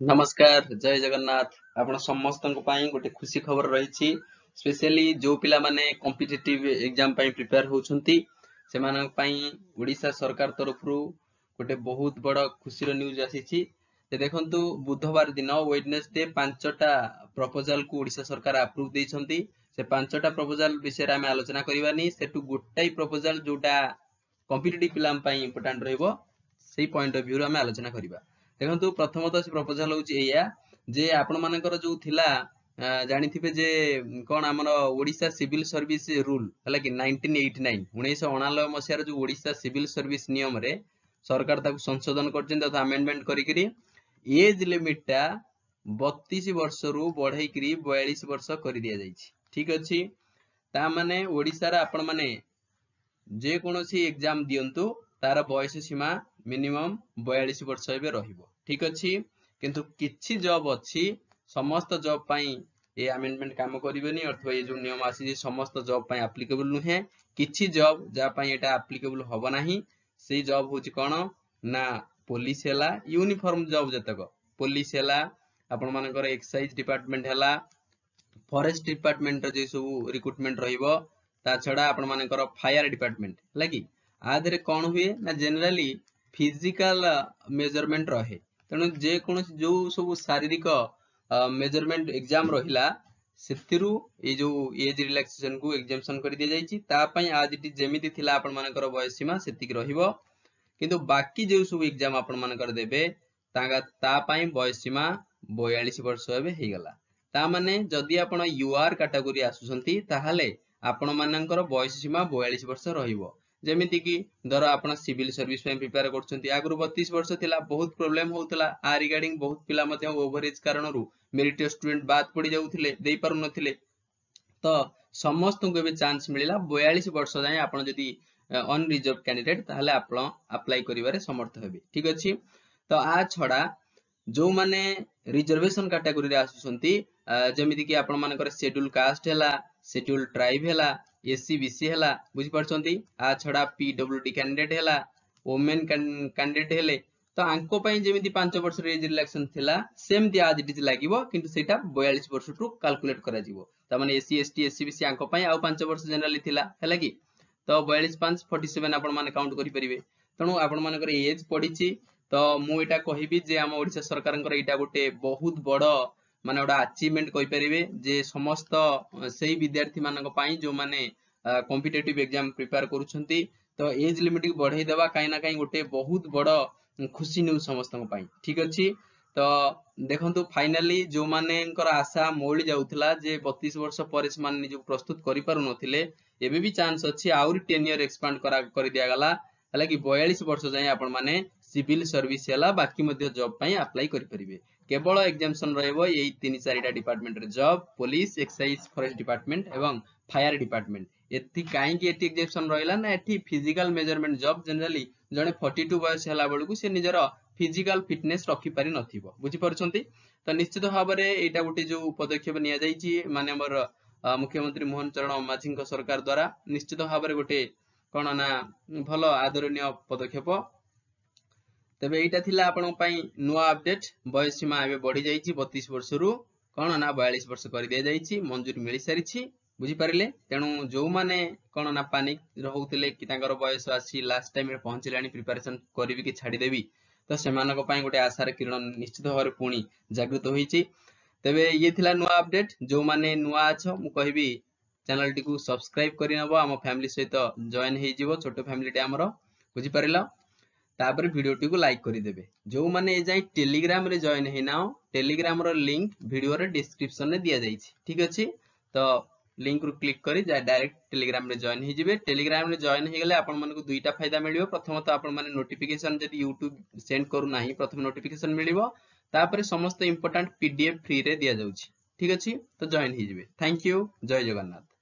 नमस्कार जय जगन्नाथ। आपण समस्त गोटे खुशी खबर रही स्पेशली जो पिला माने कॉम्पिटिटिव एग्जाम प्रिपेयर होउछंती सेमानक पई ओडिशा सरकार तरफ रु गोटे बहुत बड़ खुशी न्यूज आसी। देखंतु बुधवार दिन वेडनेसडे पांचटा प्रपोजल को ओडिशा सरकार अप्रूव देइछंती। से पांचटा प्रपोजल विषय आम आलोचना करवानी सेटू गोटाई प्रपोजल जोटा कॉम्पिटिटिव पिला पई इंपोर्टेंट रहइबो सेही पॉइंट ऑफ व्यू आम आलोचना करबा। देखो प्रथमतः से प्रपोजल हूँ जे आपण मानकर जो थिला जानिथिबे जे कौन आमर ओडिशा सिविल सर्विस रूल है कि 1989 1999 मसीहार जो ओडिशा सिविल सर्विस नियम रे सरकार ताकू संशोधन कर अमेंडमेंट करी एज लिमिट टा 32 वर्ष रु बढ़ई 42 वर्ष कर दिया जाइछि। ठीक अच्छी ता माने ओडिशा रा आपण माने जे कोनोसी एग्जाम दियंतु तार बयस सीमा मिनिमम 42 वर्ष एबे रहिबो। ठीक अच्छी किंतु किछि जॉब अच्छी समस्त जॉब पई ए अमेंडमेंट काम करिवेनी अथवा ये जो नियम आसी समस्त जॉब पई एप्लीकेबल नुहे। किछि जॉब जा पई एटा एप्लीकेबल होबो नाही सेही जॉब होची कोन ना पुलिस हैला यूनिफॉर्म जॉब जतक पुलिस हैला आपण मानकर एक्साइज डिपार्टमेंट हैला फॉरेस्ट डिपार्टमेंट रे जे सब रिक्रूटमेंट रहिबो ता छडा आपण मानकर फायर डिपार्टमेंट हैला कि आधरे कौन हुए ना जनरली फिजिकल मेजरमेंट रहे तेणु जे कौन जो सब शारीरिक मेजरमेंट एग्जाम रहिला सेतिरु ए जो एज रिलैक्सेशन को एग्जामिशन कर दिया जाइछि ता पई आज इट जेमिति थिला आपण मानकर बयस सीमा सेतिक रहिबो किंतु बाकी जो सब एग्जाम आपण मानकर देबे ता पई बयस सीमा 42 वर्ष एबे हे गला। ता माने जदि आपण यूआर कैटेगरी आसुसंती ताहाले आपण मानकर बयस सीमा 42 वर्ष रहिबो। जेमिति कि धर आपण सिविल सर्विस में प्रिपेयर करछंती आगु 32 वर्ष थिला बहुत प्रॉब्लम होउतला आ रिगार्डिंग बहुत पिला मते ओवरेज कारणरू मेरिट स्टूडेंट बाद पड़ी जाउथिले देई पारु नथिले तो समस्त को बे चांस मिलिला 42 वर्ष जाय आपण जदी अनरिजर्व कैंडिडेट ताहले आपण अप्लाई करिवारे समर्थ हेबे। ठीक अछि तो आ छडा जो माने रिजर्वेशन कैटेगरी रे आसुसंती जेमिति कि आपण मानकर शेड्यूल कास्ट हैला शेड्यूल ट्राइब हैला एससी बीसी हैला बुझी परछंती आ छडा पीडब्ल्यूडी कैंडिडेट हैला वुमेन कैंडिडेट हेले तो आंको पई जेमिति 5 वर्ष रे एज रिलैक्सेशन थिला सेम दि आज इट लागिवो किंतु सेटा 42 वर्ष टू कैलकुलेट करा जिवो त माने एससी एसटी एससी बीसी आंको पई आ 5 वर्ष जनरली थिला हैला कि तो 42 5 47 आपण माने काउंट करि परिबे। तणु आपण मानकर एज पडिछि तो मु एटा कहिबी जे हम ओडिशा सरकारनकर एटा गोटे बहुत बड़ माने ओडा अचीवमेंट कहि परिबे जे समस्त सेही विद्यार्थी मानक पई जो माने कॉम्पिटिटिव एग्जाम प्रिपेयर करूछंती तो एज लिमिट को बढ़ाई देबा काई ना काई गोटे बहुत बड़ खुशी न्यूज समस्त पई। ठीक अछि तो देखंतु फाइनली जो मानेकर आशा मोळी जाउथला जे 32 वर्ष पर से मान निज प्रस्तुत करि पारु नथिले एबे भी चांस अछि आउरी 10 ईयर एक्सपांड कर दिया गला हला कि 42 वर्ष जाय आपण माने सिविल सर्विस हैला बाकी मध्ये जॉब पई अप्लाई करि परिबे। केवल एग्जामिनेशन रहइबो एई 3-4टा डिपार्टमेंट रे job police excise forest department एवं फायर डिपार्टमेंट एथि काई कि एथि एग्जामिनेशन रहिला ना एथि फिजिकल मेजरमेंट जॉब जनरली जने 42 वयस हैला बळकु से निजर फिजिकल फिटनेस रखि पारि नथिबो बुझी परछंती। तो निश्चित भाव रे एटा गोटे जो पदक्षेप निया जाईची माने हमर मुख्यमंत्री मोहन चरण माझी सरकार द्वारा निश्चित भाव रे गोटे कोन ना भलो आदरणीय पदक्षेप। तबे एटा थिला आपण पई नुवा अपडेट बयस सीमा एबे बढ़ी जाईची 32 वर्ष रु कोन ना 42 वर्ष कर दिया जाईची मंजूरी मिली सारिची बुझी पारिले। तेणु जो माने कोन ना पानिक रहउतिले कि तांकर बयस आसी लास्ट टाइम रे पहुंचिलानी प्रिपरेशन करबी कि छाडी देबी तो सेमानक पई गोटे आशार किरण निश्चित भाव रे पुणी जागृत होईची। तबे ये थिला नुवा अपडेट जो माने नुवा अछ मु कहबी चैनल टी को सब्सक्राइब करि नबो हम फैमिली सहित जॉइन हेई जिवो छोटो फैमिली टे हमरो बुझी पारिलो तापर वीडियो टी को लाइक करि देबे। जो माने ए जाई टेलीग्राम रे जॉइन हेई नाओ टेलीग्राम रो लिंक वीडियो रे डिस्क्रिप्शन रे दिया जाईची। ठीक अछि तो लिंक रु क्लिक करी डायरेक्ट टेलीग्राम रे जॉइन हे जिवे। टेलीग्राम रे जॉइन हे गले आपण मानको दुईटा फायदा मिलियो प्रथमतः आपण माने नोटिफिकेशन जदी यूट्यूब सेंड करू नाही प्रथम नोटिफिकेशन मिलिबो तापर समस्त इंपोर्टेंट पीडीएफ फ्री रे दिया जाउची। ठीक अछि तो जॉइन हे जिवे। थैंक यू जय जगन्नाथ।